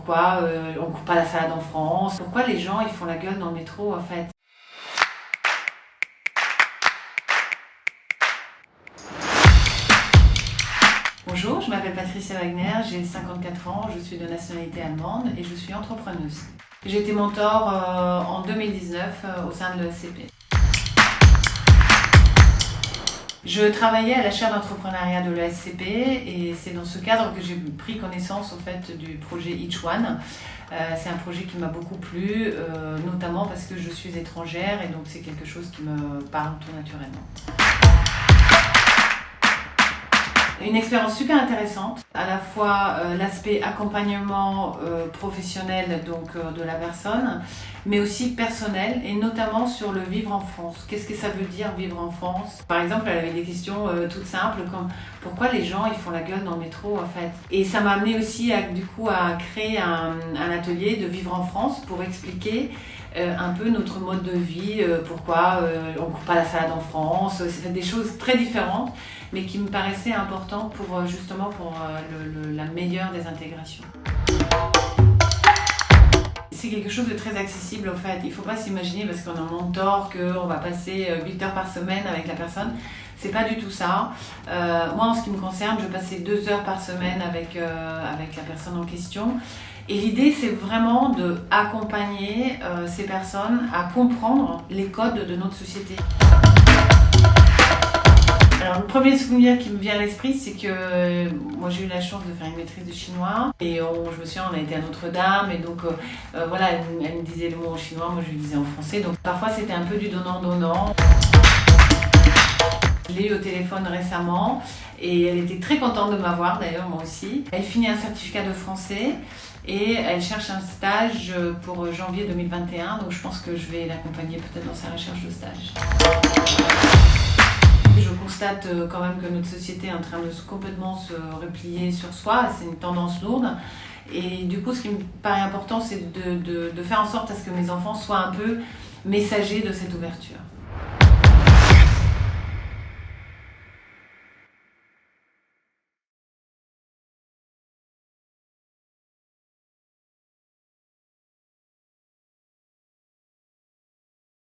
pourquoi on coupe pas la salade en France, pourquoi les gens ils font la gueule dans le métro en fait. Bonjour, je m'appelle Patricia Wagner, j'ai 54 ans, je suis de nationalité allemande et je suis entrepreneuse. J'ai été mentor en 2019 au sein de l'ESCP. Je travaillais à la chaire d'entrepreneuriat de l'ESCP et c'est dans ce cadre que j'ai pris connaissance au fait du projet Each One. C'est un projet qui m'a beaucoup plu, notamment parce que je suis étrangère et donc c'est quelque chose qui me parle tout naturellement. Une expérience super intéressante, à la fois l'aspect accompagnement professionnel donc, de la personne, mais aussi personnel et notamment sur le vivre en France. Qu'est-ce que ça veut dire vivre en France? Par exemple, elle avait des questions toutes simples comme pourquoi les gens ils font la gueule dans le métro en fait. Et ça m'a amené aussi à créer un atelier de vivre en France pour expliquer un peu notre mode de vie, pourquoi on ne coupe pas la salade en France, c'est des choses très différentes mais qui me paraissaient importantes pour justement pour la meilleure des intégrations. C'est quelque chose de très accessible en fait, il ne faut pas s'imaginer parce qu'on a un mentor qu'on va passer 8 heures par semaine avec la personne, c'est pas du tout ça. Moi en ce qui me concerne, je passais 2 heures par semaine avec la personne en question. Et l'idée, c'est vraiment d'accompagner ces personnes à comprendre les codes de notre société. Alors, le premier souvenir qui me vient à l'esprit, c'est que moi j'ai eu la chance de faire une maîtrise de chinois et je me souviens, on a été à Notre-Dame et donc voilà, elle me disait le mot en chinois, moi je lui disais en français, donc parfois c'était un peu du donnant-donnant. Je l'ai eu au téléphone récemment et elle était très contente de m'avoir, d'ailleurs moi aussi. Elle finit un certificat de français et elle cherche un stage pour janvier 2021, donc je pense que je vais l'accompagner peut-être dans sa recherche de stage. Je constate quand même que notre société est en train de complètement se replier sur soi, c'est une tendance lourde. Et du coup, ce qui me paraît important, c'est de faire en sorte à ce que mes enfants soient un peu messagers de cette ouverture.